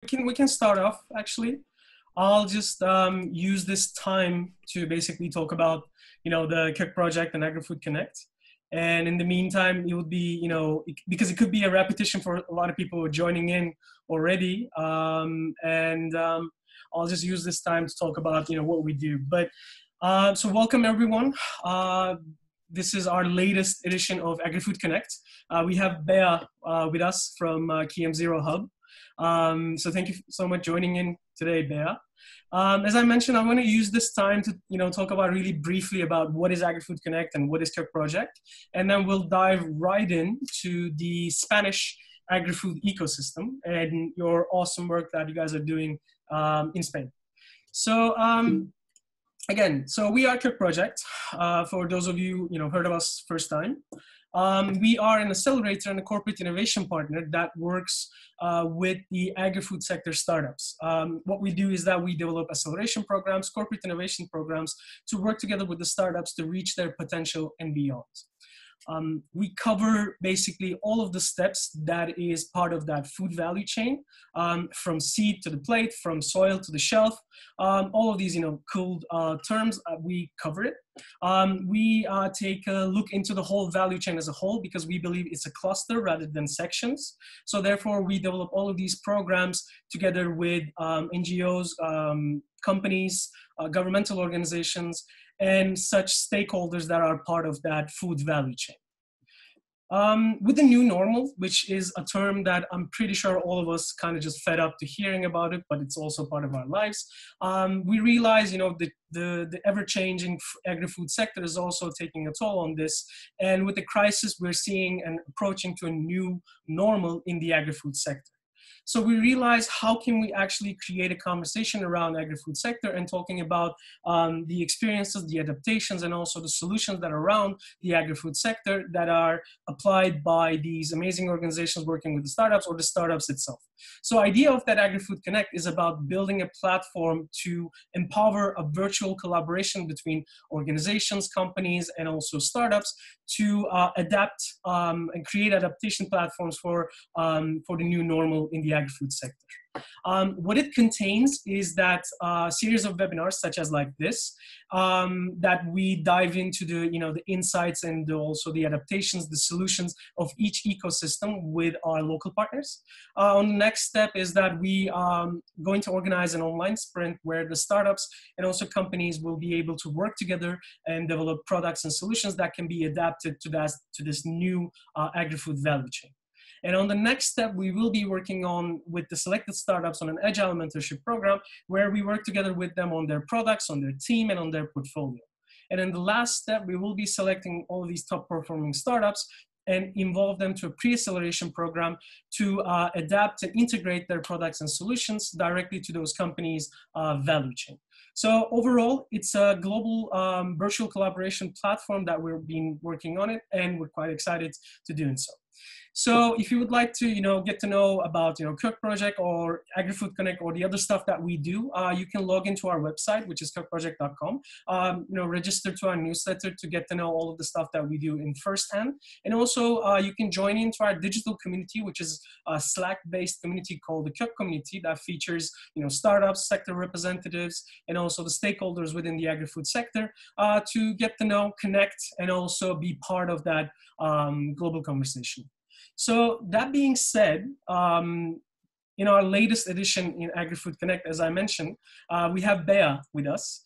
we can start off actually. I'll just use this time to basically talk about the Kök Project and Agri-Food Connect. And in the meantime, it would be because it could be a repetition for a lot of people who are joining in already. I'll just use this time to talk about what we do. But so welcome everyone. This is our latest edition of Agri-Food Connect. We have Bea with us from KM0 Hub. So thank you so much joining in today, Bea. As I mentioned, I'm going to use this time to talk about really briefly about what is Agri-Food Connect and what is Kök Project, and then we'll dive right into the Spanish agri-food ecosystem and your awesome work that you guys are doing in Spain. So again, so we are Kök Project. For those of you heard of us first time. We are an accelerator and a corporate innovation partner that works with the agri-food sector startups. What we do is that we develop acceleration programs, corporate innovation programs to work together with the startups to reach their potential and beyond. We cover basically all of the steps that is part of that food value chain, from seed to the plate, from soil to the shelf. All of these, cool terms, we cover it. We take a look into the whole value chain as a whole because we believe it's a cluster rather than sections. So therefore, we develop all of these programs together with NGOs, companies, governmental organizations, and such stakeholders that are part of that food value chain. With the new normal, which is a term that I'm pretty sure all of us kind of just fed up to hearing about it, but it's also part of our lives. We realize, the ever-changing agri-food sector is also taking a toll on this. And with the crisis, we're seeing and approaching to a new normal in the agri-food sector. So we realize how can we actually create a conversation around agri-food sector and talking about the experiences, the adaptations, and also the solutions that are around the agri-food sector that are applied by these amazing organizations working with the startups or the startups itself. So idea of that Agri-Food Connect is about building a platform to empower a virtual collaboration between organizations, companies, and also startups to adapt and create adaptation platforms for the new normal in the agri-food sector. What it contains is that series of webinars such as like this, that we dive into the insights and also the adaptations, the solutions of each ecosystem with our local partners. On the next step is that we are going to organize an online sprint where the startups and also companies will be able to work together and develop products and solutions that can be adapted to this new agri-food value chain. And on the next step, we will be working on with the selected startups on an agile mentorship program where we work together with them on their products, on their team, and on their portfolio. And in the last step, we will be selecting all of these top performing startups and involve them to a pre-acceleration program to adapt and integrate their products and solutions directly to those companies' value chain. So overall, it's a global virtual collaboration platform that we've been working on it, and we're quite excited to doing so. So if you would like to, get to know about, Kök Project or Agri-Food Connect or the other stuff that we do, you can log into our website, which is kökproject.com. Register to our newsletter to get to know all of the stuff that we do in firsthand. And also, you can join into our digital community, which is a Slack-based community called the Kök community that features, startups, sector representatives, and also the stakeholders within the agri-food sector to get to know, connect, and also be part of that global conversation. So that being said, in our latest edition in Agri-Food Connect, as I mentioned, we have Bea with us.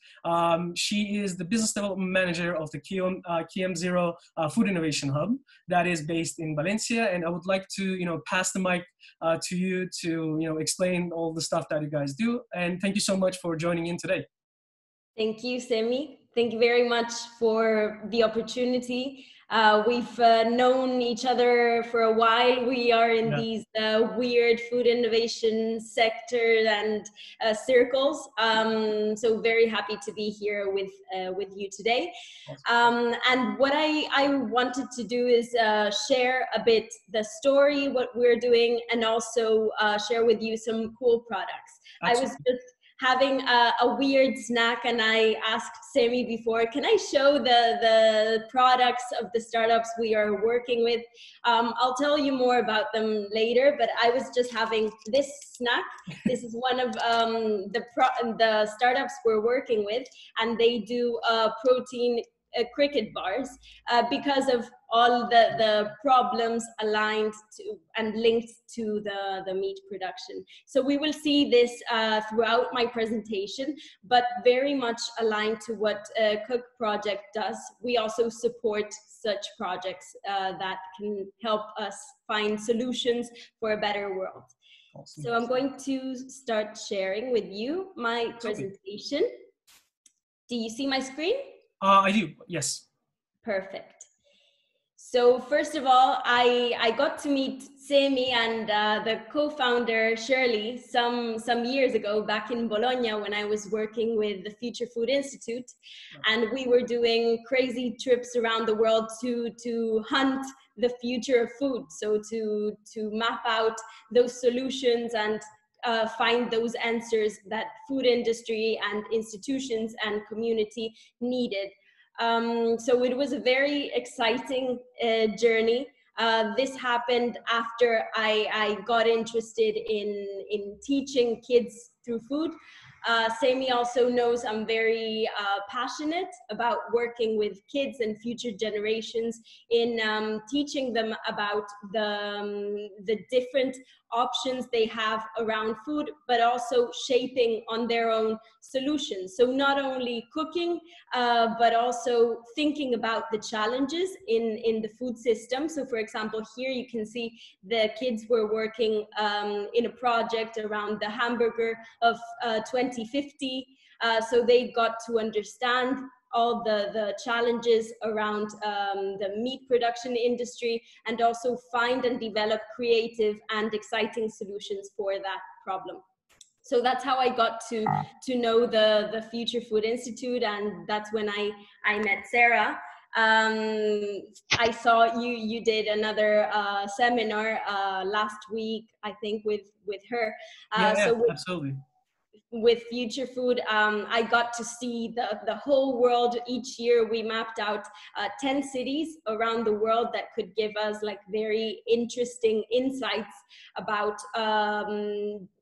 She is the business development manager of the KM0 Food Innovation Hub that is based in Valencia. And I would like to, pass the mic to you to, explain all the stuff that you guys do. And thank you so much for joining in today. Thank you, Semi. Thank you very much for the opportunity. We've known each other for a while. We are in these weird food innovation sector and circles. So very happy to be here with you today. And what I wanted to do is share a bit the story, what we're doing, and also share with you some cool products. Absolutely. I was just having a weird snack, and I asked Semi before, can I show the products of the startups we are working with? I'll tell you more about them later, but I was just having this snack. This is one of the startups we're working with, and they do protein cricket bars because of all the problems aligned to and linked to the meat production. So we will see this throughout my presentation, but very much aligned to what Kök Projekt does. We also support such projects that can help us find solutions for a better world. Awesome. So I'm going to start sharing with you my presentation. Do you see my screen? I do, yes. Perfect. So first of all, I got to meet Semi and the co-founder Shirley some years ago back in Bologna when I was working with the Future Food Institute, and we were doing crazy trips around the world to hunt the future of food. So to map out those solutions and find those answers that food industry and institutions and community needed. So it was a very exciting journey. This happened after I got interested in teaching kids through food. Sami also knows I'm very passionate about working with kids and future generations in teaching them about the different options they have around food, but also shaping on their own solutions. So not only cooking, but also thinking about the challenges in the food system. So for example, here you can see the kids were working in a project around the hamburger of 2050. So they got to understand all the challenges around the meat production industry, and also find and develop creative and exciting solutions for that problem. So that's how I got to know the Future Food Institute, and that's when I met Sarah. I saw you did another seminar last week, I think, with her. So absolutely. With Future Food, I got to see the whole world. Each year we mapped out 10 cities around the world that could give us like very interesting insights about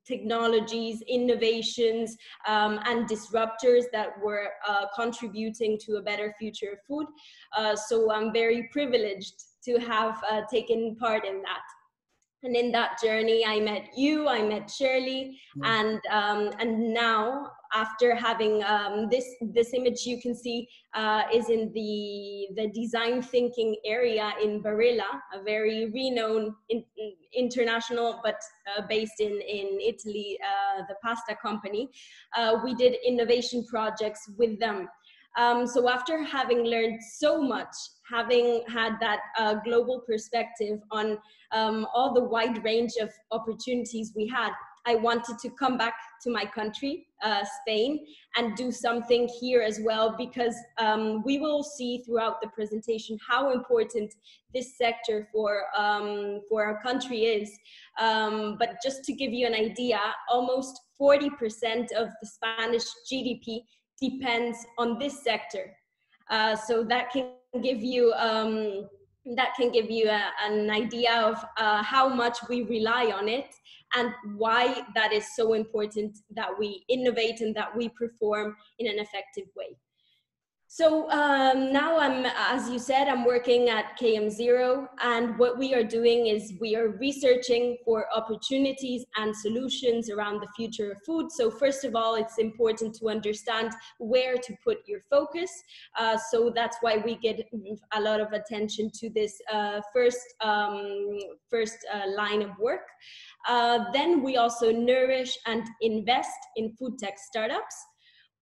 technologies, innovations, and disruptors that were contributing to a better future of food. So I'm very privileged to have taken part in that. And in that journey, I met you, I met Shirley, and now, after having this image you can see is in the design thinking area in Barilla, a very renowned international, but based in Italy, the pasta company. We did innovation projects with them. So after having learned so much, having had that global perspective on all the wide range of opportunities we had, I wanted to come back to my country, Spain, and do something here as well, because we will see throughout the presentation how important this sector for our country is. But just to give you an idea, almost 40% of the Spanish GDP depends on this sector. So that can give you an idea of how much we rely on it, and why that is so important that we innovate and that we perform in an effective way. So now as you said, I'm working at KM0, and what we are doing is we are researching for opportunities and solutions around the future of food. So first of all, it's important to understand where to put your focus. So that's why we get a lot of attention to this first line of work. Then we also nourish and invest in food tech startups.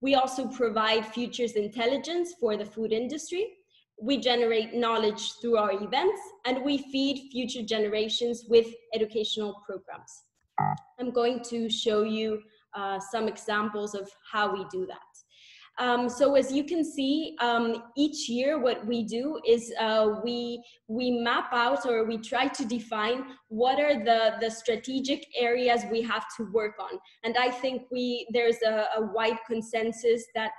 We also provide futures intelligence for the food industry. We generate knowledge through our events, and we feed future generations with educational programs. I'm going to show you some examples of how we do that. So as you can see, each year what we do is we map out, or we try to define what are the strategic areas we have to work on. And I think there's a wide consensus that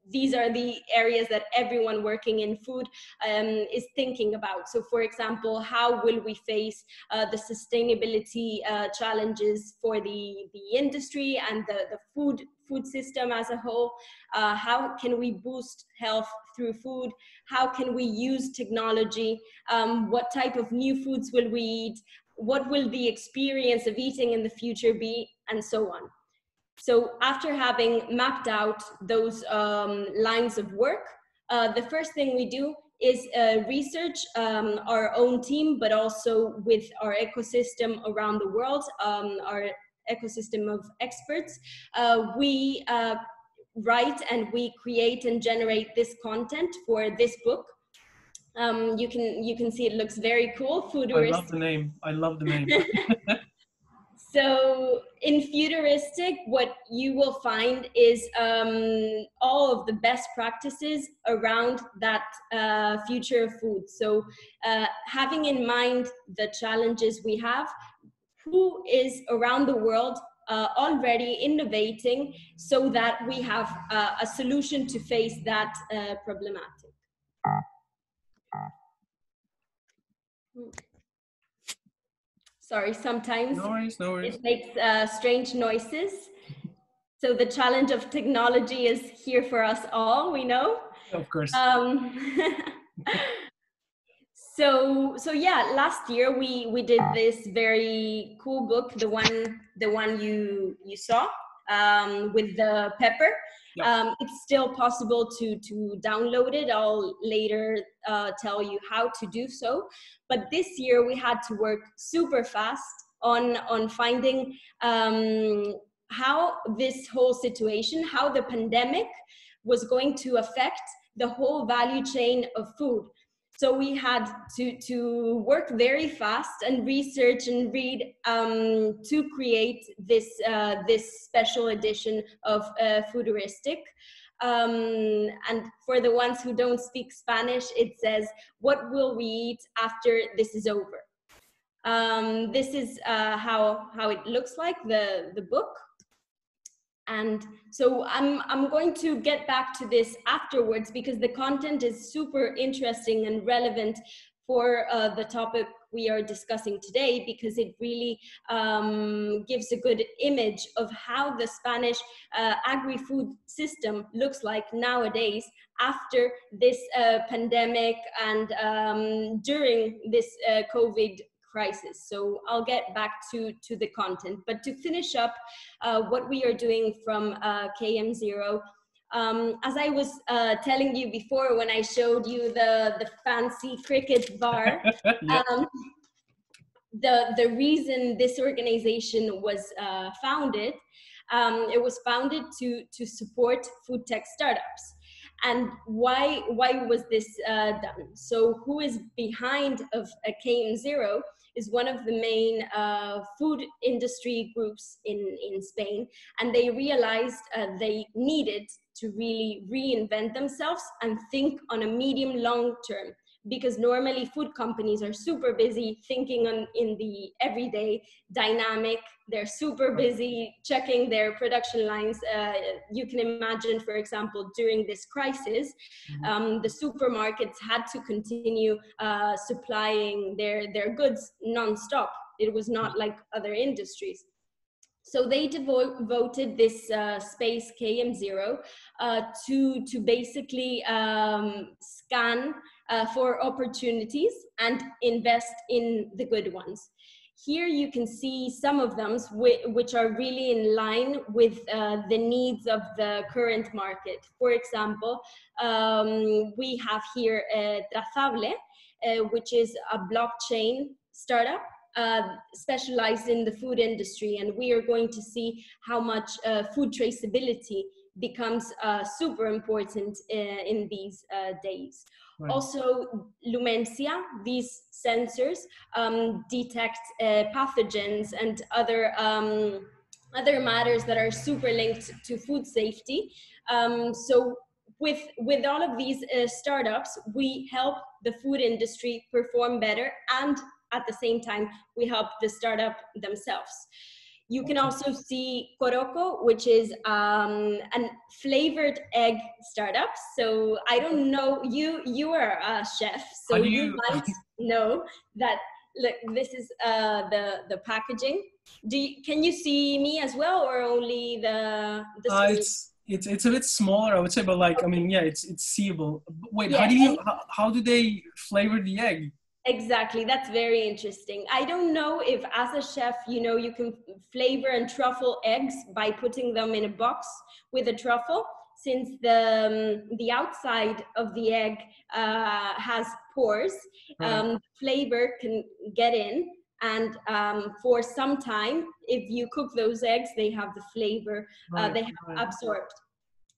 these are the areas that everyone working in food is thinking about. So for example, how will we face the sustainability challenges for the industry and the food system as a whole? How can we boost health through food? How can we use technology? What type of new foods will we eat? What will the experience of eating in the future be? And so on. So after having mapped out those lines of work, the first thing we do is research our own team, but also with our ecosystem around the world, our ecosystem of experts. We write and we create and generate this content for this book. You can see it looks very cool. I love the name. I love the name. So in Futuristic, what you will find is all of the best practices around that future of food. So having in mind the challenges we have, who is around the world already innovating so that we have a solution to face that problematic. Sorry, sometimes no worries. it makes strange noises. So the challenge of technology is here for us all, we know. Of course. So yeah, last year we did this very cool book, the one you saw with the pepper. Yep. It's still possible to download it. I'll later tell you how to do so. But this year we had to work super fast on finding how this whole situation, how the pandemic was going to affect the whole value chain of food. So we had to work very fast and research and read to create this special edition of Futuristic. And for the ones who don't speak Spanish, it says, "What will we eat after this is over?" This is how it looks like, the book. And so I'm going to get back to this afterwards, because the content is super interesting and relevant for the topic we are discussing today, because it really gives a good image of how the Spanish agri-food system looks like nowadays after this pandemic and during this COVID crisis. So I'll get back to the content. But to finish up what we are doing from KM0, as I was telling you before when I showed you the fancy cricket bar, yeah. The reason this organization was founded, it was founded to support food tech startups. And why was this done? So who is behind of KM0 is one of the main food industry groups in Spain. And they realized they needed to really reinvent themselves and think on a medium long term. Because normally food companies are super busy thinking in the everyday dynamic. They're super busy checking their production lines. You can imagine, for example, during this crisis, the supermarkets had to continue supplying their goods nonstop. It was not like other industries. So they devoted this space KM0 to basically scan for opportunities and invest in the good ones. Here you can see some of them which are really in line with the needs of the current market. For example, we have here Trazable, which is a blockchain startup specialized in the food industry, and we are going to see how much food traceability becomes super important in these days. Right. Also, Lumencia, these sensors detect pathogens and other other matters that are super linked to food safety. So with all of these startups, we help the food industry perform better, and at the same time, we help the startup themselves. You can also see Coroco, which is a flavored egg startup. So I don't know, you are a chef, so you might know that. Look, this is the packaging. Can you see me as well, or only the screen? It's a bit smaller, I would say, but like, I mean, yeah, it's seeable. Wait, Yeah, how do they flavor the egg? Exactly, that's very interesting. I don't know if as a chef, you know, you can flavor and truffle eggs by putting them in a box with a truffle, since the outside of the egg has pores. Flavor can get in, and for some time, if you cook those eggs, they have the flavor, they have absorbed.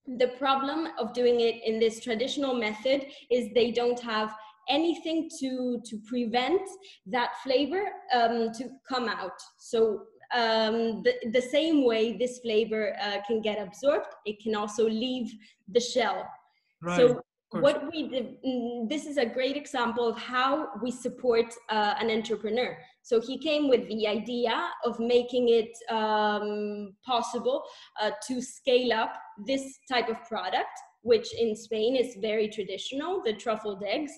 The problem of doing it in this traditional method is they don't have anything to prevent that flavor to come out. So the same way this flavor can get absorbed, it can also leave the shell. So what we did, this is a great example of how we support an entrepreneur. So he came with the idea of making it possible to scale up this type of product, which in Spain is very traditional, the truffled eggs.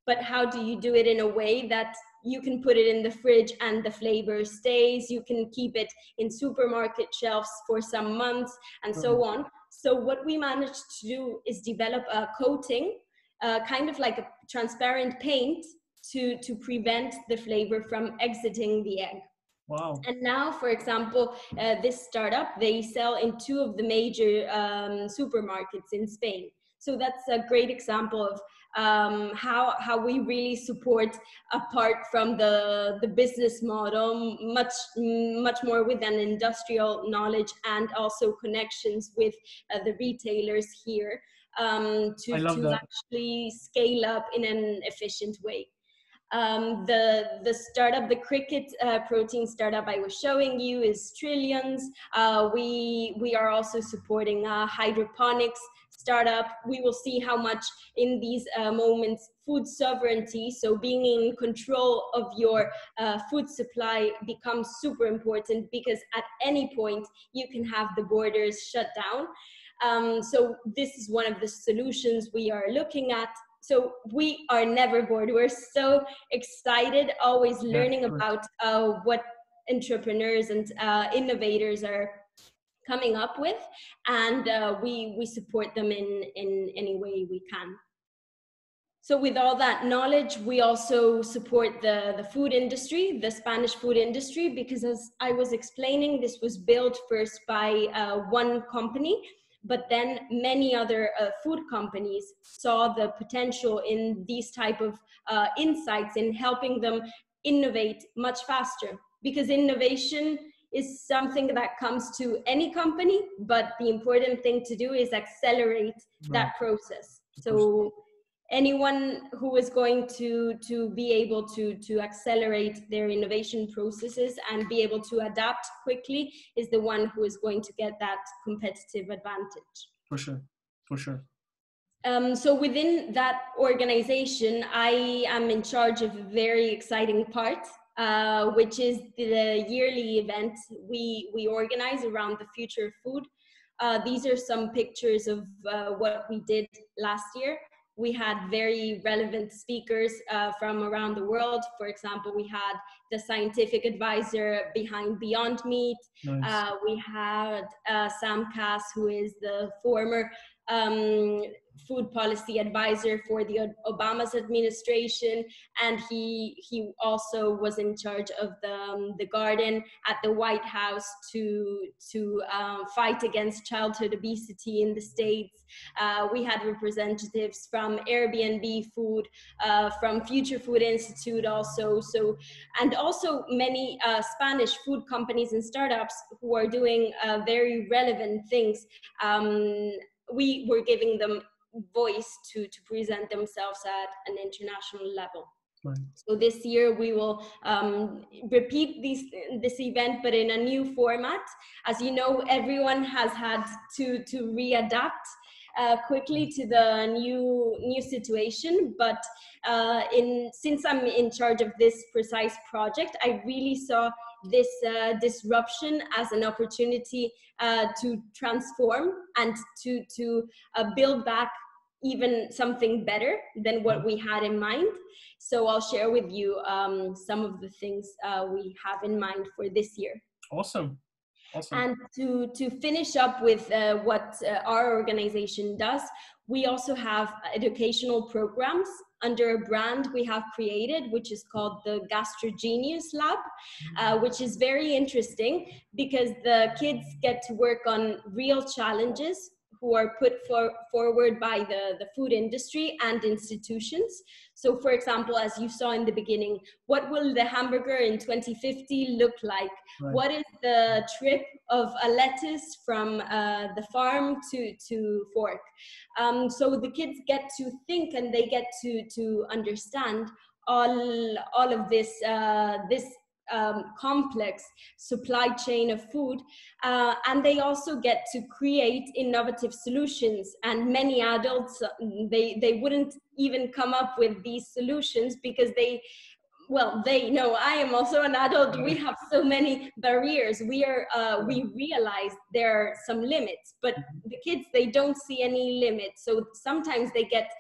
But how do you do it in a way that you can put it in the fridge and the flavor stays, you can keep it in supermarket shelves for some months, and so on. So what we managed to do is develop a coating, kind of like a transparent paint, to prevent the flavor from exiting the egg. Wow. And now, for example, this startup, they sell in 2 of the major supermarkets in Spain. So that's a great example of how we really support, apart from the business model, much more with an industrial knowledge and also connections with the retailers here, to actually scale up in an efficient way. The startup, the cricket protein startup I was showing you, is Trillions. We are also supporting a hydroponics startup. We will see how much in these moments food sovereignty, so being in control of your food supply, becomes super important, because at any point you can have the borders shut down. So this is one of the solutions we are looking at. So we are never bored. We're so excited, always learning about what entrepreneurs and innovators are coming up with, and we support them in any way we can. So with all that knowledge, we also support the food industry, the Spanish food industry, because as I was explaining, this was built first by one company, but then many other food companies saw the potential in these type of insights, in helping them innovate much faster. Because innovation is something that comes to any company, but the important thing to do is accelerate that process. So anyone who is going to be able to accelerate their innovation processes and be able to adapt quickly is the one who is going to get that competitive advantage. For sure, for sure. So within that organization, I am in charge of a very exciting part, which is the yearly event we organize around the future of food. These are some pictures of what we did last year. We had very relevant speakers from around the world. For example, we had the scientific advisor behind Beyond Meat. Nice. We had Sam Kass, who is the former food policy advisor for the Obama's administration, and he also was in charge of the garden at the White House to fight against childhood obesity in the States. We had representatives from Airbnb Food, from Future Food Institute also, and also many Spanish food companies and startups who are doing very relevant things. We were giving them voice to present themselves at an international level. Right. So this year we will repeat this event, but in a new format. As you know, everyone has had to readapt quickly to the new situation. But since I'm in charge of this precise project, I really saw this disruption as an opportunity to transform and to build back even something better than what we had in mind. So I'll share with you some of the things we have in mind for this year. Awesome. Awesome. And to finish up with what our organization does, we also have educational programs under a brand we have created, which is called the Gastrogenius Lab, which is very interesting because the kids get to work on real challenges who are put forward by the food industry and institutions. So for example, as you saw in the beginning, what will the hamburger in 2050 look like? Right. What is the trip of a lettuce from the farm to fork? So the kids get to think and they get to understand all of this, complex supply chain of food, and they also get to create innovative solutions. And many adults, they wouldn't even come up with these solutions because they know I am also an adult. We have so many barriers. We realize there are some limits, but the kids, they don't see any limits. So sometimes they get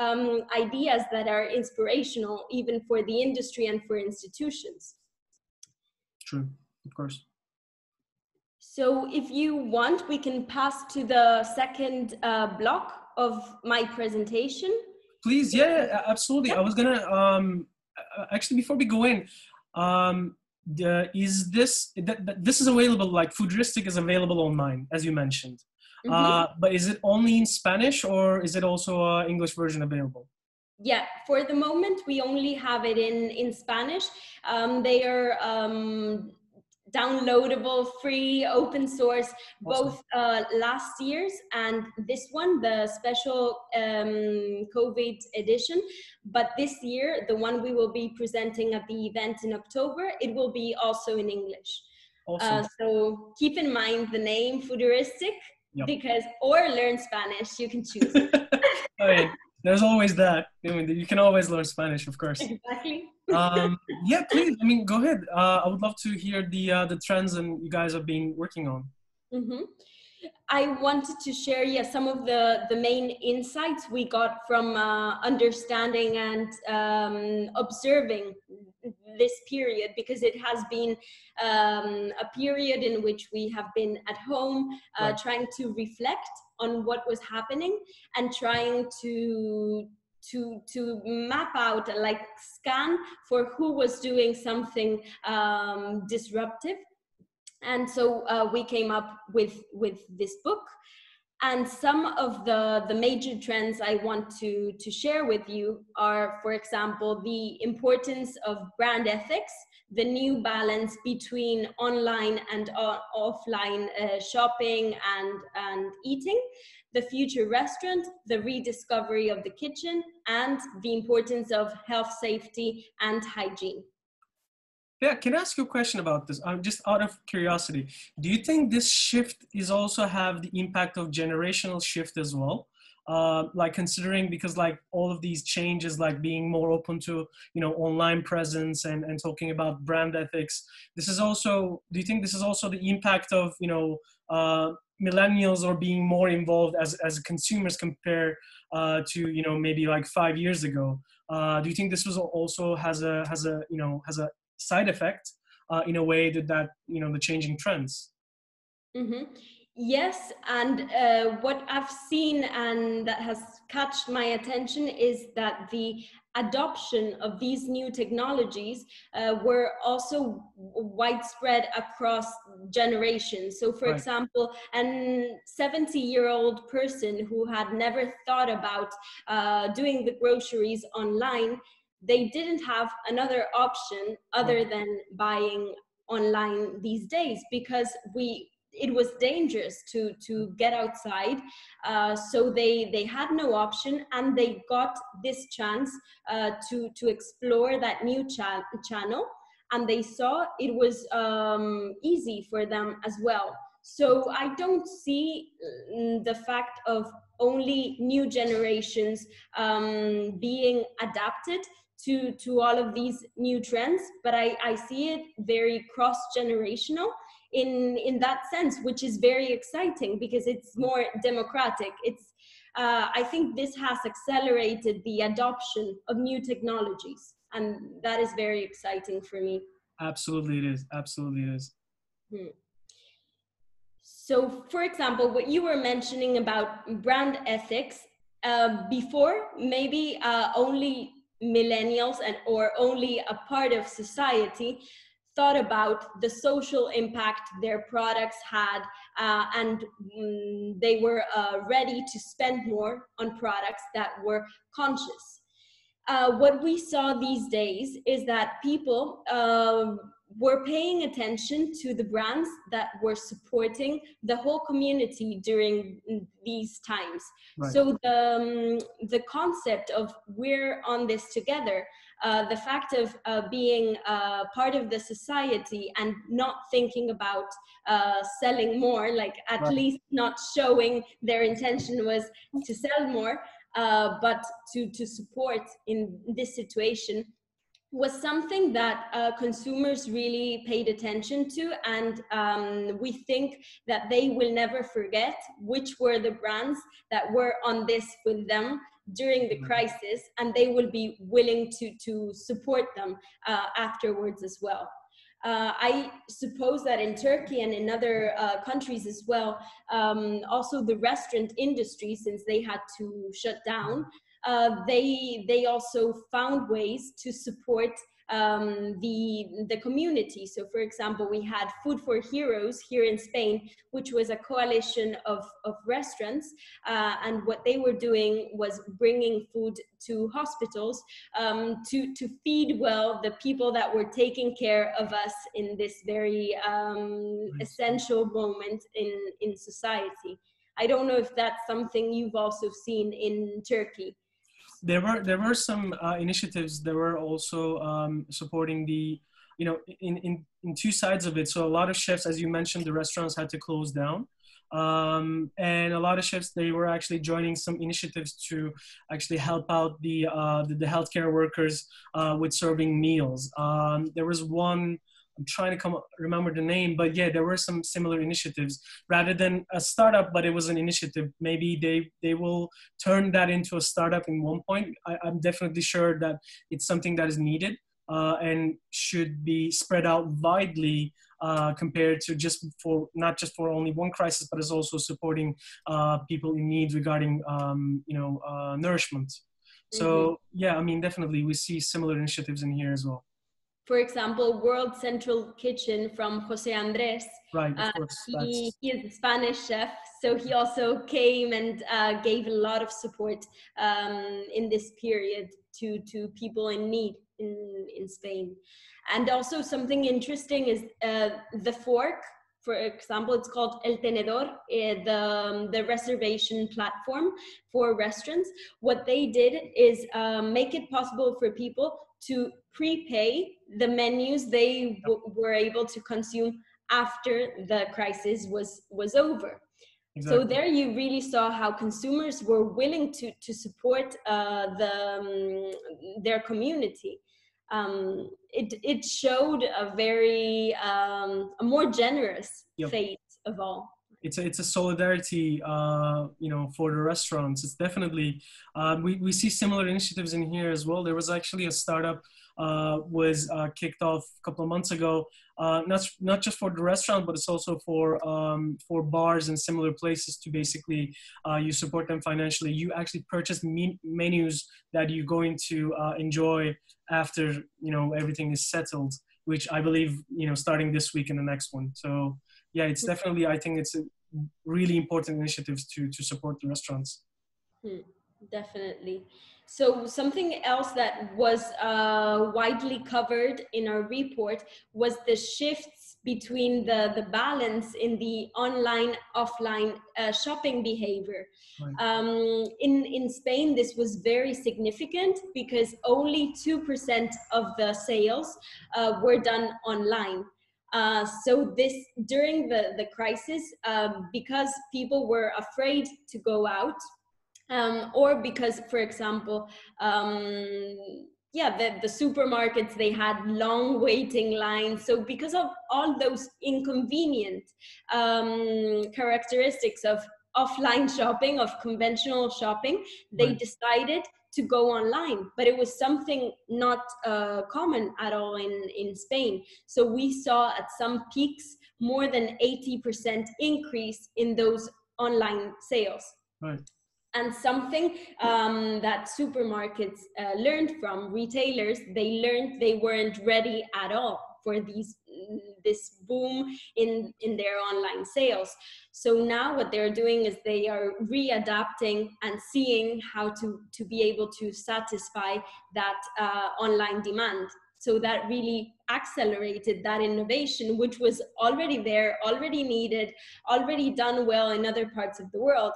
ideas that are inspirational even for the industry and for institutions. True, of course. So if you want, we can pass to the second block of my presentation. Please, yeah, absolutely. I was gonna, actually, before we go in, is this is available, like Foodristic is available online, as you mentioned. But is it only in Spanish or is it also an English version available? Yeah, for the moment, we only have it in Spanish. They are downloadable, free, open source, both last year's and this one, the special COVID edition. But this year, the one we will be presenting at the event in October, it will be also in English. Awesome. So keep in mind the name Foodristic, because, or learn Spanish, you can choose. I mean, there's always that. I mean, you can always learn Spanish, of course. Exactly. Yeah, please. I mean, go ahead. I would love to hear the trends and you guys have been working on. I wanted to share, some of the main insights we got from understanding and observing this period, because it has been a period in which we have been at home trying to reflect on what was happening and trying to map out, like scan for who was doing something disruptive. And so we came up with this book. And some of the major trends I want to share with you are, for example, the importance of brand ethics, the new balance between online and offline shopping and eating, the future restaurant, the rediscovery of the kitchen, and the importance of health, safety, and hygiene. Yeah, can I ask you a question about this? Just out of curiosity, do you think this shift is also have the impact of generational shift as well? Like considering, because like all of these changes, like being more open to, online presence and talking about brand ethics, this is also, do you think this is also the impact of, millennials are being more involved as consumers compared to, maybe like 5 years ago? Do you think this was also has a side effect in a way that the changing trends? Yes, and what I've seen and that has catched my attention is that the adoption of these new technologies were also widespread across generations. So for example, an 70-year-old person who had never thought about doing the groceries online, they didn't have another option other than buying online these days, because it was dangerous to get outside. So they had no option, and they got this chance to explore that new channel, and they saw it was easy for them as well. So I don't see the fact of only new generations being adapted to all of these new trends, but I see it very cross-generational in that sense, which is very exciting because it's more democratic. It's I think this has accelerated the adoption of new technologies, and that is very exciting for me. Absolutely it is. Absolutely it is. So, for example, what you were mentioning about brand ethics, before maybe only millennials or only a part of society thought about the social impact their products had, and they were ready to spend more on products that were conscious. What we saw these days is that people were paying attention to the brands that were supporting the whole community during these times. Right. So the concept of we're on this together, the fact of being part of the society and not thinking about selling more, like at Right. least not showing their intention was to sell more, but to support in this situation, was something that consumers really paid attention to, and we think that they will never forget which were the brands that were on this with them during the crisis, and they will be willing to support them afterwards as well. I suppose that in Turkey and in other countries as well, also the restaurant industry, since they had to shut down, they also found ways to support the community. So, for example, we had Food for Heroes here in Spain, which was a coalition of restaurants, and what they were doing was bringing food to hospitals to feed well the people that were taking care of us in this very essential moment in society. I don't know if that's something you've also seen in Turkey. There were some initiatives that were also supporting the, in two sides of it. So a lot of chefs, as you mentioned, the restaurants had to close down. And a lot of chefs, they were actually joining some initiatives to actually help out the healthcare workers with serving meals. There was one, I'm trying to remember the name, but yeah, there were some similar initiatives rather than a startup, but it was an initiative. Maybe they will turn that into a startup in one point. I'm definitely sure that it's something that is needed and should be spread out widely compared to not just for only one crisis, but is also supporting people in need regarding nourishment. So yeah, I mean, definitely we see similar initiatives in here as well. For example, World Central Kitchen from Jose Andres. Right, of course. He is a Spanish chef, so he also came and gave a lot of support in this period to people in need in Spain. And also something interesting is the fork. For example, it's called El Tenedor, the reservation platform for restaurants. What they did is make it possible for people to prepay the menus they were able to consume after the crisis was over. Exactly. So there you really saw how consumers were willing to support their community. It showed a very a more generous fate of all. It's a solidarity, for the restaurants. It's definitely, we see similar initiatives in here as well. There was actually a startup was kicked off a couple of months ago, not just for the restaurant, but it's also for bars and similar places to basically, you support them financially. You actually purchase menus that you're going to enjoy after, everything is settled, which I believe, starting this week and the next one. So yeah, it's definitely, I think it's a really important initiatives to support the restaurants. Definitely. So something else that was widely covered in our report was the shifts between the balance in the online offline shopping behavior. Right. In Spain, this was very significant because only 2% of the sales were done online. So this during the crisis, because people were afraid to go out, or because, for example, yeah, the supermarkets, they had long waiting lines. So because of all those inconvenient characteristics of offline shopping, of conventional shopping, they Right. decided to go online. But it was something not common at all in Spain. So we saw at some peaks more than 80% increase in those online sales. Right. And something that supermarkets learned from retailers, they learned they weren't ready at all for this boom in their online sales. So now what they're doing is they are readapting and seeing how to be able to satisfy that online demand. So that really accelerated that innovation, which was already there, already needed, already done well in other parts of the world.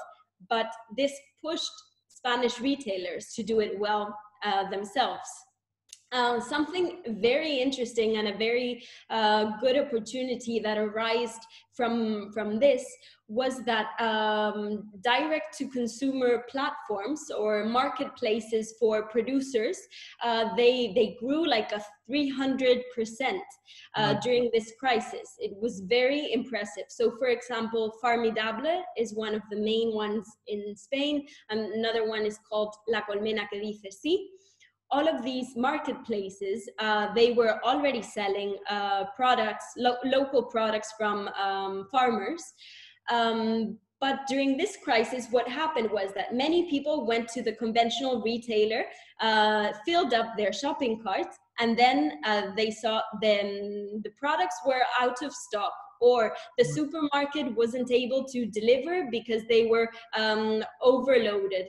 But this pushed Spanish retailers to do it well themselves. Something very interesting and a very good opportunity that arose from this was that direct-to-consumer platforms or marketplaces for producers, they grew like a 300% during this crisis. It was very impressive. So, for example, Farmidable is one of the main ones in Spain, and another one is called La Colmena que dice sí. All of these marketplaces, they were already selling products, local products from farmers. But during this crisis, what happened was that many people went to the conventional retailer, filled up their shopping cart, and then they saw the products were out of stock, or the supermarket wasn't able to deliver because they were overloaded.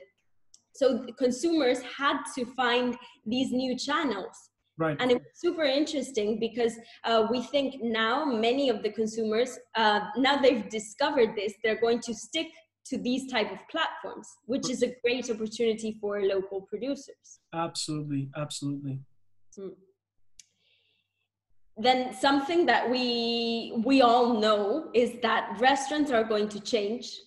So consumers had to find these new channels. Right. And it was super interesting because we think now many of the consumers, now they've discovered this, they're going to stick to these type of platforms, which is a great opportunity for local producers. Absolutely, absolutely. Then something that we all know is that restaurants are going to change.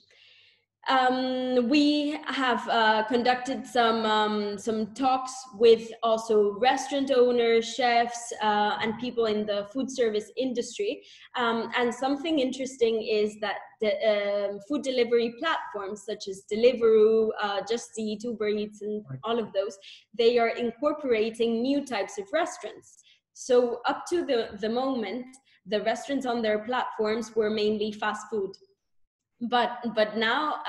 We have conducted some talks with also restaurant owners, chefs, and people in the food service industry. And something interesting is that the food delivery platforms such as Deliveroo, Just Eat, Uber Eats, and all of those, they are incorporating new types of restaurants. So up to the moment, the restaurants on their platforms were mainly fast food. But now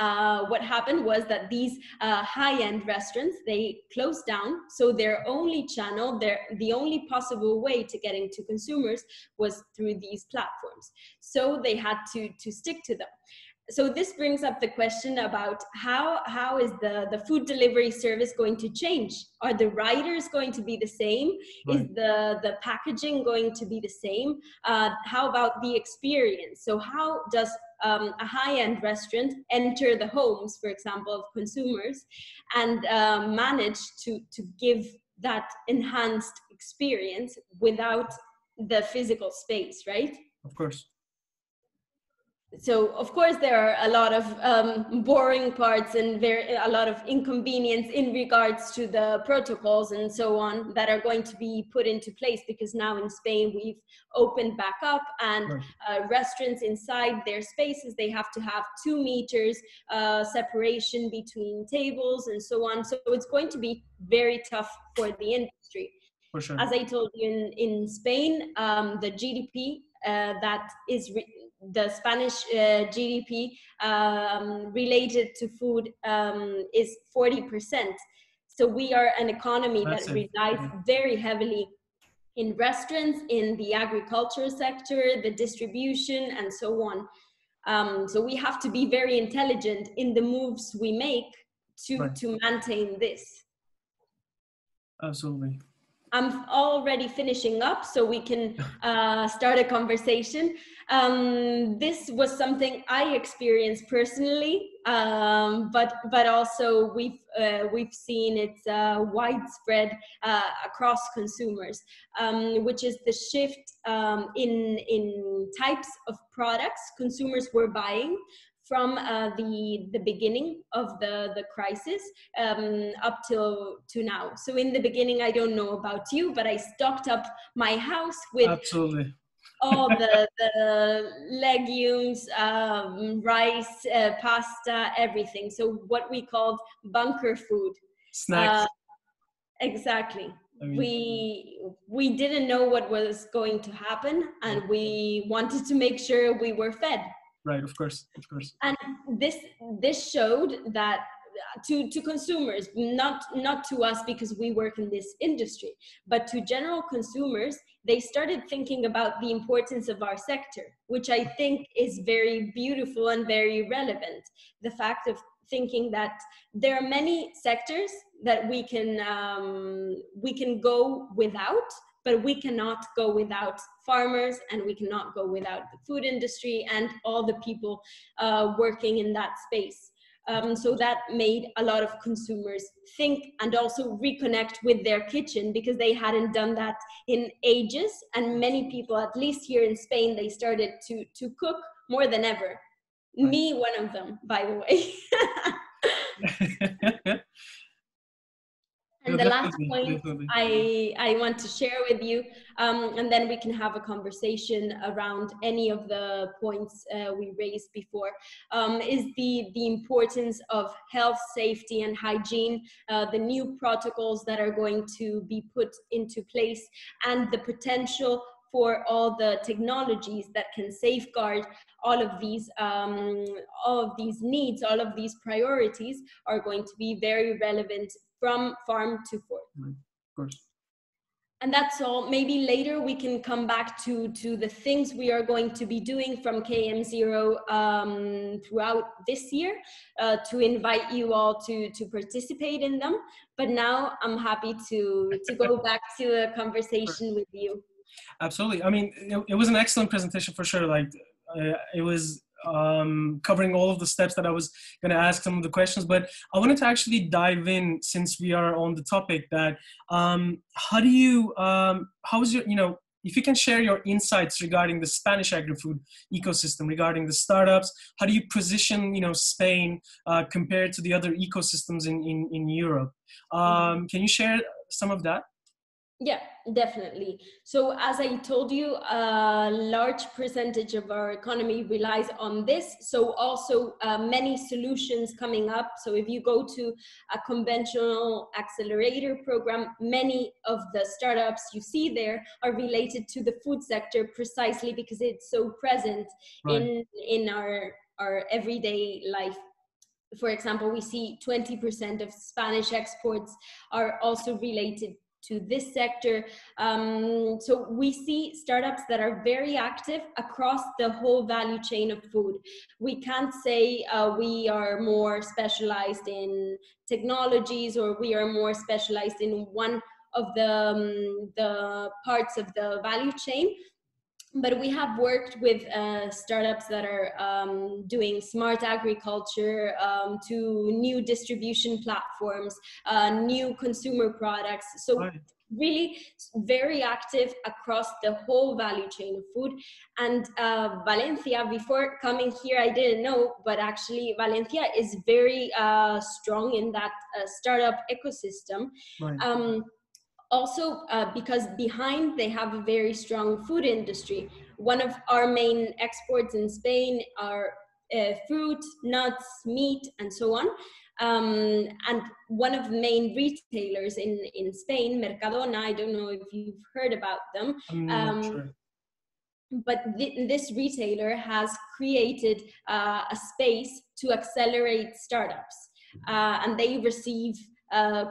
what happened was that these high-end restaurants, they closed down. So their only channel, the only possible way to get into consumers was through these platforms. So they had to stick to them. So this brings up the question about how is the food delivery service going to change? Are the riders going to be the same? Right. Is the packaging going to be the same? How about the experience? So how does a high-end restaurant enter the homes, for example, of consumers and manage to give that enhanced experience without the physical space, right? Of course. So, of course, there are a lot of boring parts and a lot of inconvenience in regards to the protocols and so on that are going to be put into place, because now in Spain we've opened back up, and restaurants inside their spaces, they have to have 2 meters separation between tables and so on. So it's going to be very tough for the industry. For sure. As I told you, in Spain, the GDP that is the Spanish GDP related to food is 40%. So we are an economy that relies very heavily in restaurants, in the agriculture sector, the distribution, and so on. So we have to be very intelligent in the moves we make to maintain this. Absolutely. I'm already finishing up, so we can start a conversation. This was something I experienced personally, but also we've seen it's widespread across consumers, which is the shift in types of products consumers were buying from the beginning of the crisis up to now. So in the beginning, I don't know about you, but I stocked up my house with Absolutely. all the legumes, rice, pasta, everything. So what we called bunker food. Snacks. Exactly. I mean, We didn't know what was going to happen, and we wanted to make sure we were fed. right, of course, of course. And this showed that to consumers, not to us because we work in this industry, but to general consumers, they started thinking about the importance of our sector, which I think is very beautiful and very relevant. The fact of thinking that there are many sectors that we can go without, but we cannot go without farmers, and we cannot go without the food industry and all the people working in that space. So that made a lot of consumers think and also reconnect with their kitchen, because they hadn't done that in ages. And many people, at least here in Spain, they started to cook more than ever. Right. Me, one of them, by the way. And the last point I want to share with you, and then we can have a conversation around any of the points we raised before, is the importance of health, safety, and hygiene, the new protocols that are going to be put into place, and the potential for all the technologies that can safeguard all of these needs, all of these priorities are going to be very relevant from farm to fork. Of course. And that's all. Maybe later we can come back to the things we are going to be doing from KM0 throughout this year, to invite you all to participate in them. But now I'm happy to go back to a conversation with you. Absolutely. I mean, it was an excellent presentation for sure. Like it was covering all of the steps that I was going to ask some of the questions, but I wanted to actually dive in, since we are on the topic, that how do you, how is your, if you can share your insights regarding the Spanish agri-food ecosystem, regarding the startups, how do you position, Spain compared to the other ecosystems in Europe? Can you share some of that? Yeah, definitely. So as I told you, a large percentage of our economy relies on this. So also many solutions coming up. So if you go to a conventional accelerator program, many of the startups you see there are related to the food sector, precisely because it's so present in our everyday life. For example, we see 20% of Spanish exports are also related to this sector. So we see startups that are very active across the whole value chain of food. We can't say we are more specialized in technologies, or we are more specialized in one of the parts of the value chain. But we have worked with startups that are doing smart agriculture, to new distribution platforms, new consumer products. So really very active across the whole value chain of food. And Valencia, before coming here, I didn't know, but actually Valencia is very strong in that startup ecosystem. Also, because behind they have a very strong food industry. One of our main exports in Spain are fruit, nuts, meat, and so on. And one of the main retailers in Spain, Mercadona, I don't know if you've heard about them. I'm not sure. But this retailer has created a space to accelerate startups. And they receive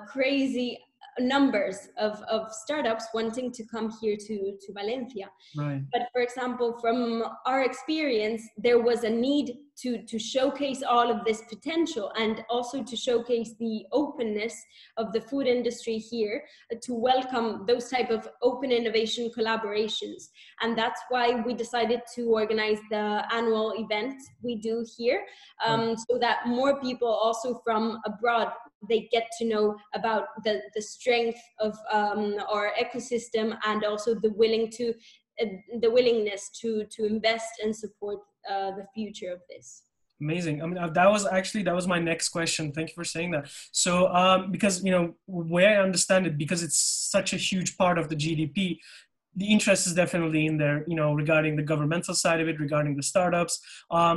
crazy numbers of startups wanting to come here to Valencia. But for example, from our experience, there was a need to showcase all of this potential, and also to showcase the openness of the food industry here, to welcome those type of open innovation collaborations. And that's why we decided to organize the annual event we do here, so that more people also from abroad, they get to know about the strength of our ecosystem, and also the willingness to invest and support the future of this. Amazing. I mean, that was my next question. Thank you for saying that. So, because, where I understand it, because it's such a huge part of the GDP, the interest is definitely in there, regarding the governmental side of it, regarding the startups.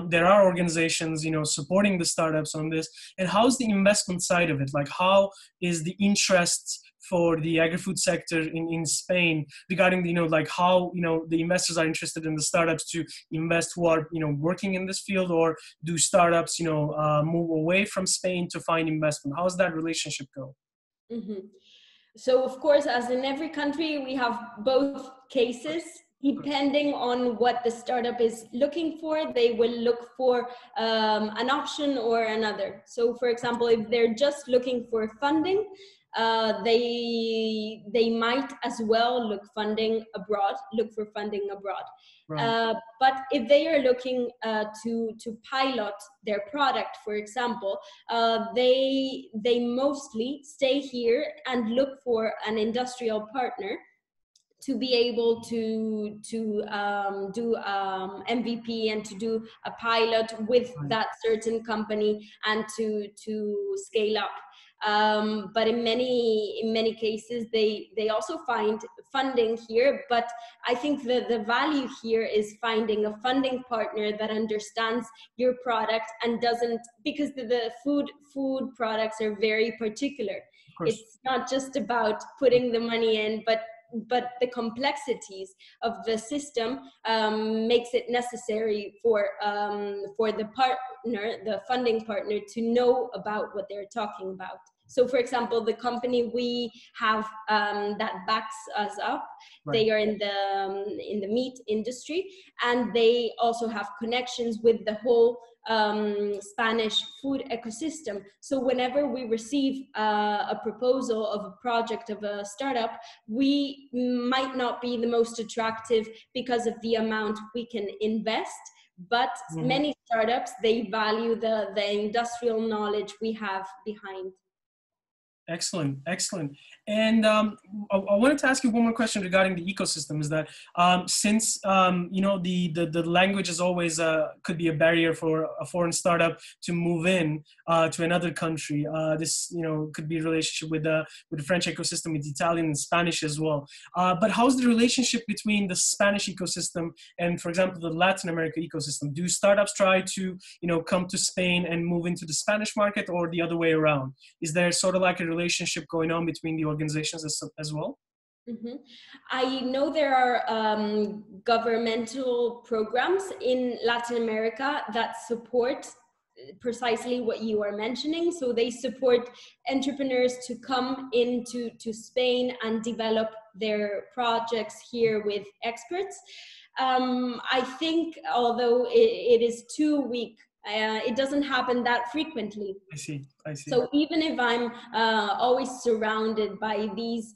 There are organizations, supporting the startups on this. And how's the investment side of it? Like, how is the interest for the agri-food sector in Spain regarding, how, the investors are interested in the startups to invest who are, working in this field, or do startups, move away from Spain to find investment? How does that relationship go? Mm-hmm. So of course, as in every country, we have both cases. Depending on what the startup is looking for, they will look for an option or another. So for example, if they're just looking for funding, they might as well look for funding abroad. Right. But if they are looking to pilot their product, for example, they mostly stay here and look for an industrial partner to be able to do MVP and to do a pilot with that certain company and to scale up. But in many cases, they also find funding here. But I think that the value here is finding a funding partner that understands your product and doesn't, because the food products are very particular. It's not just about putting the money in, but the complexities of the system makes it necessary for the funding partner, to know about what they're talking about. So, for example, the company we have that backs us up, they are in the meat industry, and they also have connections with the whole Spanish food ecosystem. So whenever we receive a proposal of a project of a startup, we might not be the most attractive because of the amount we can invest, but many startups, they value the industrial knowledge we have behind. Excellent. And I wanted to ask you one more question regarding the ecosystem. Is that since the language is always could be a barrier for a foreign startup to move in to another country. This could be a relationship with the French ecosystem, with Italian and Spanish as well. But how's the relationship between the Spanish ecosystem and, for example, the Latin America ecosystem? Do startups try to come to Spain and move into the Spanish market, or the other way around? Is there sort of like a relationship going on between the organizations as well? Mm-hmm. I know there are governmental programs in Latin America that support precisely what you are mentioning. So they support entrepreneurs to come into Spain and develop their projects here with experts. I think, although it is too weak, it doesn't happen that frequently. I see. So even if I'm always surrounded by these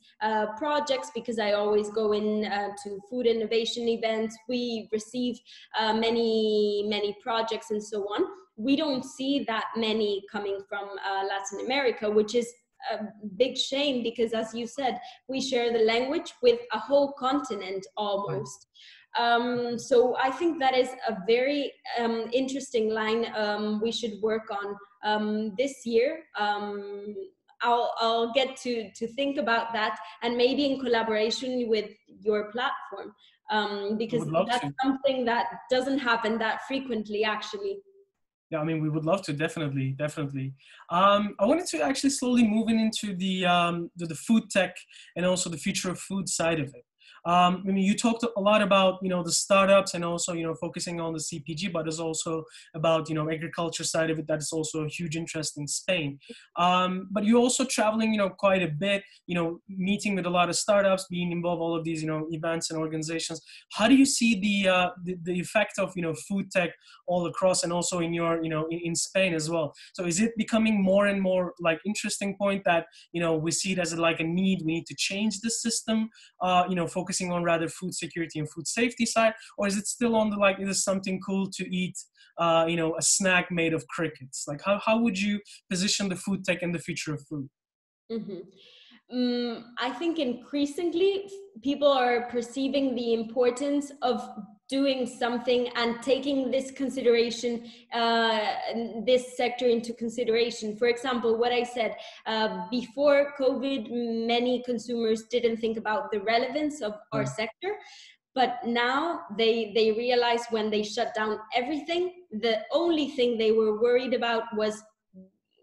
projects, because I always go in to food innovation events, we receive many projects and so on. We don't see that many coming from Latin America, which is a big shame, because as you said, we share the language with a whole continent almost. So I think that is a very interesting line we should work on this year. I'll get to think about that, and maybe in collaboration with your platform, because that's something that doesn't happen that frequently, actually. Yeah, I mean, we would love to, definitely. I wanted to actually slowly move into the food tech and also the future of food side of it. I mean, you talked a lot about, the startups and also, focusing on the CPG, but it's also about, agriculture side of it. That is also a huge interest in Spain. But you're also traveling, quite a bit, meeting with a lot of startups, being involved all of these, events and organizations. How do you see the effect of, food tech all across, and also in your, in Spain as well? So is it becoming more and more like interesting point that, we see it as like a need, we need to change the system, focusing on rather food security and food safety side, or is it still on the, like, is this something cool to eat, a snack made of crickets? Like, how would you position the food tech and the future of food? I think increasingly people are perceiving the importance of doing something and taking this consideration, this sector into consideration. For example, what I said, before COVID, many consumers didn't think about the relevance of our sector. But now they realize, when they shut down everything, the only thing they were worried about was,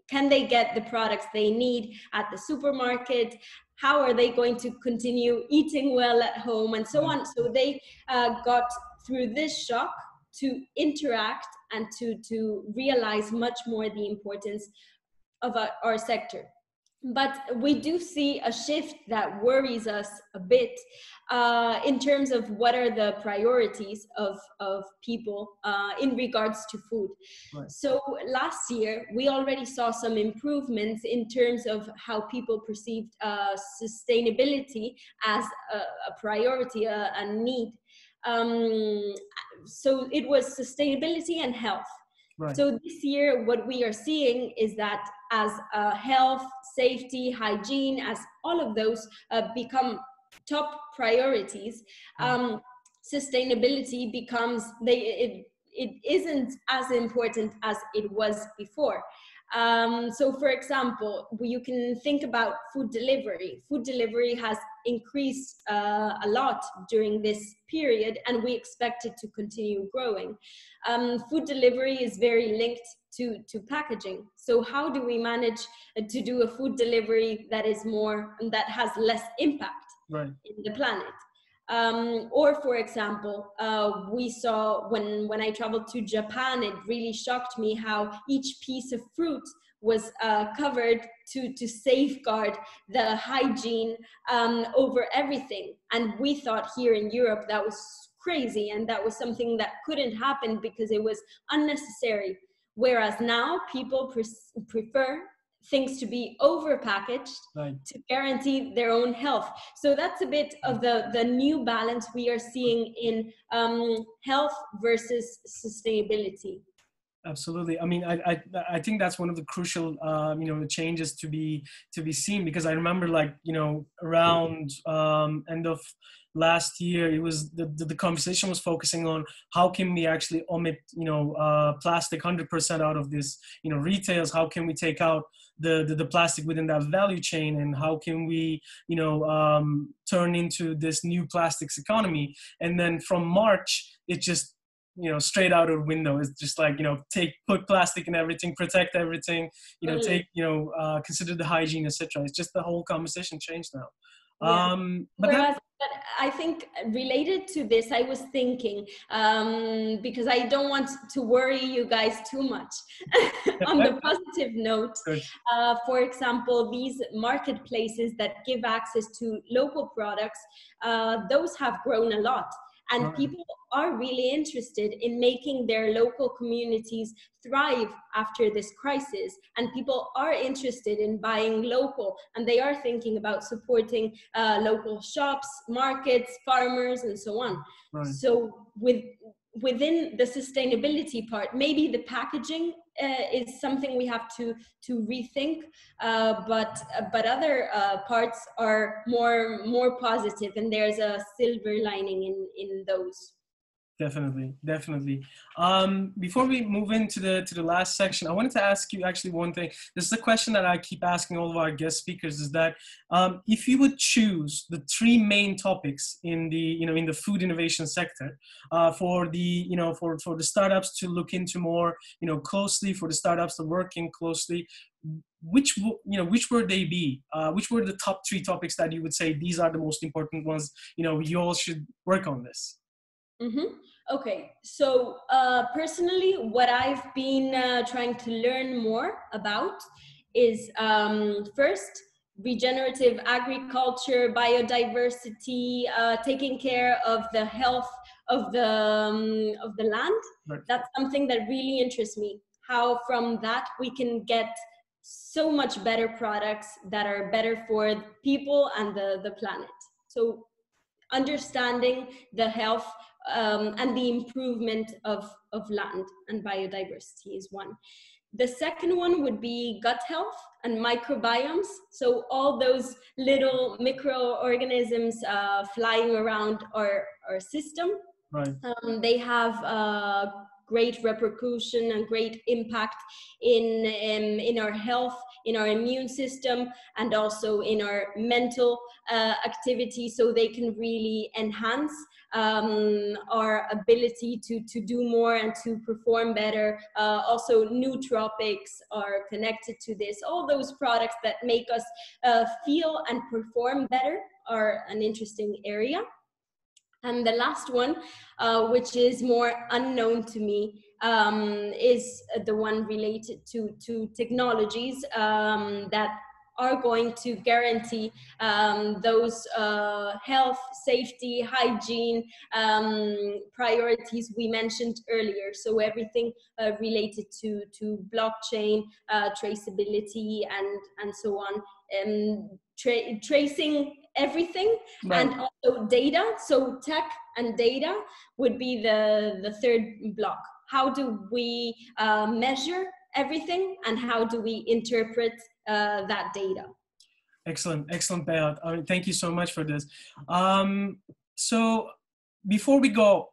can they get the products they need at the supermarket? How are they going to continue eating well at home, and so on? So they got through this shock to interact and to realize much more the importance of our sector. But we do see a shift that worries us a bit, in terms of what are the priorities of people in regards to food. Right. So last year, we already saw some improvements in terms of how people perceived sustainability as a priority, a need. So it was sustainability and health. Right. So this year, what we are seeing is that as health, safety, hygiene, as all of those become top priorities, sustainability becomes, it isn't as important as it was before. So for example, you can think about food delivery. Food delivery has increased a lot during this period, and we expect it to continue growing. Food delivery is very linked to packaging. So how do we manage to do a food delivery that is more, that has less impact in the planet? Or for example, we saw when I traveled to Japan, it really shocked me how each piece of fruit was covered to safeguard the hygiene over everything. And we thought here in Europe that was crazy, and that was something that couldn't happen because it was unnecessary. Whereas now people prefer things to be over-packaged to guarantee their own health. So that's a bit of the new balance we are seeing in health versus sustainability. Absolutely. I mean, I think that's one of the crucial, changes to be seen, because I remember, like, around end of last year, it was the conversation was focusing on how can we actually omit, plastic 100% out of this, retails. How can we take out the plastic within that value chain, and how can we, turn into this new plastics economy? And then from March, it just, straight out of the window. It's just like, put plastic in everything, protect everything, take, consider the hygiene, etc. It's just the whole conversation changed now. But I think related to this, I was thinking, because I don't want to worry you guys too much, on the positive note, for example, these marketplaces that give access to local products, those have grown a lot. And people are really interested in making their local communities thrive after this crisis. And people are interested in buying local, and they are thinking about supporting local shops, markets, farmers, and so on. So within the sustainability part, maybe the packaging is something we have to rethink, but other parts are more positive, and there's a silver lining in those. Definitely, definitely. Before we move into the last section, I wanted to ask you actually one thing. This is a question that I keep asking all of our guest speakers: is that if you would choose the three main topics in the in the food innovation sector for the for the startups to look into more closely, for the startups to work in closely, which would they be? Which were the top three topics that you would say these are the most important ones? You all should work on this. Mm-hmm. Okay, so personally, what I've been trying to learn more about is first, regenerative agriculture, biodiversity, taking care of the health of the land. Right. That's something that really interests me. How from that we can get so much better products that are better for people and the planet. So understanding the health and the improvement of land and biodiversity is one. The second one would be gut health and microbiomes. So all those little microorganisms flying around our system. Right. They have great repercussion and great impact in our health, in our immune system, and also in our mental activity. So they can really enhance our ability to do more and to perform better. Also, nootropics are connected to this. All those products that make us feel and perform better are an interesting area. And the last one, which is more unknown to me, is the one related to technologies that are going to guarantee those health, safety, hygiene priorities we mentioned earlier. So everything related to blockchain, traceability, and so on. Tracing everything, Right. and also data. So tech and data would be the third block. How do we measure everything, and how do we interpret that data? Excellent, excellent, Beat. Thank you so much for this. So before we go,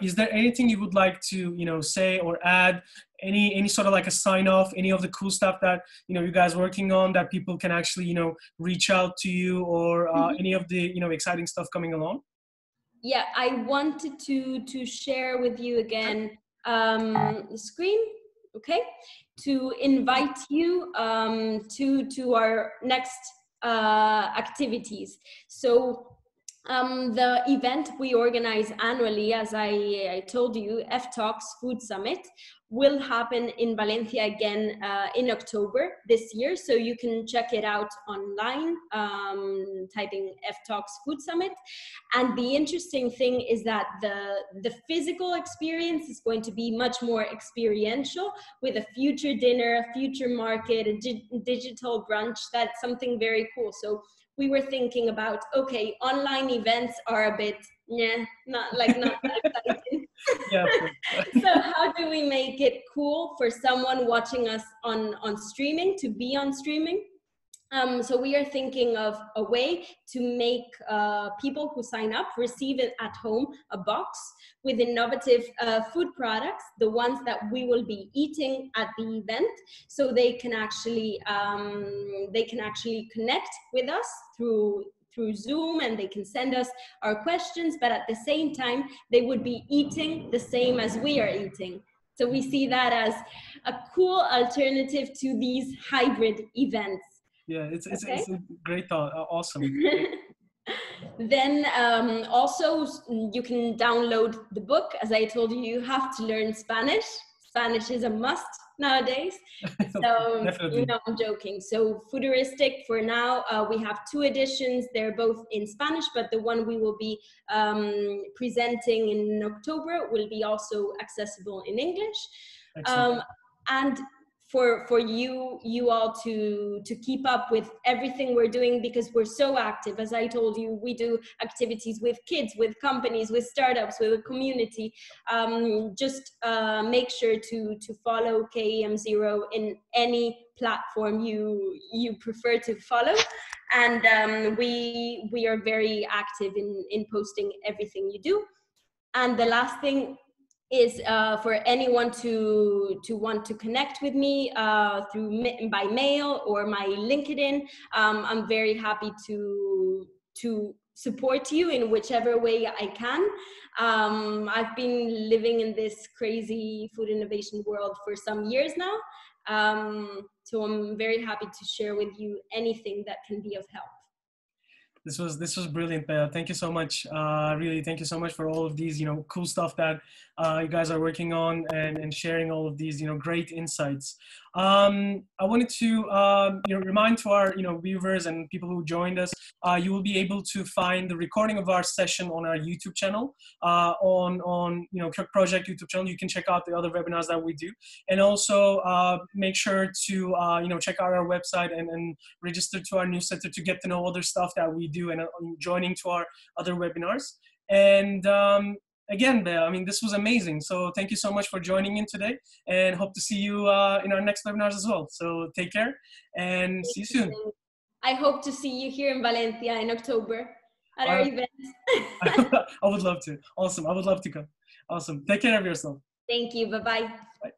is there anything you would like to say or add? Any sort of like a sign off? Any of the cool stuff that you guys working on that people can actually reach out to you, or any of the exciting stuff coming along? Yeah, I wanted to share with you again the screen. Okay, to invite you to our next activities. So the event we organize annually, as I told you, F-Talks Food Summit, will happen in Valencia again in October this year. So you can check it out online, typing F-Talks Food Summit. And the interesting thing is that the physical experience is going to be much more experiential, with a future dinner, a future market, a digital brunch. That's something very cool. So we were thinking about, okay, online events are a bit, not that exciting. Yeah. So how do we make it cool for someone watching us on streaming, to be on streaming? So we are thinking of a way to make people who sign up receive it at home, a box with innovative food products, the ones that we will be eating at the event, so they can actually connect with us through Zoom, and they can send us our questions, but at the same time they would be eating the same as we are eating. So we see that as a cool alternative to these hybrid events. Yeah, it's a great thought. Awesome. Then also you can download the book. As I told you, you have to learn Spanish. Spanish is a must nowadays. So I'm joking. So Futuristic, for now, we have 2 editions. They're both in Spanish, but the one we will be presenting in October will be also accessible in English. And for you all to keep up with everything we're doing, because we're so active. As I told you, we do activities with kids, with companies, with startups, with a community. Just make sure to follow KEM0 in any platform you prefer to follow. And we are very active in posting everything you do. And the last thing is for anyone to want to connect with me by mail or my LinkedIn. I'm very happy to support you in whichever way I can. I've been living in this crazy food innovation world for some years now. So I'm very happy to share with you anything that can be of help. This was brilliant, Bea. Thank you so much. Really, thank you so much for all of these, cool stuff that you guys are working on and sharing all of these, great insights. I wanted to, remind to our, viewers and people who joined us, you will be able to find the recording of our session on our YouTube channel, on Kök Projekt YouTube channel. You can check out the other webinars that we do, and also make sure to, check out our website and register to our newsletter to get to know other stuff that we do and joining to our other webinars. And again, Bea, I mean, this was amazing. So thank you so much for joining in today, and hope to see you in our next webinars as well. So take care and see you soon. I hope to see you here in Valencia in October at our event. I would love to. Awesome. I would love to come. Awesome. Take care of yourself. Thank you. Bye-bye. Bye.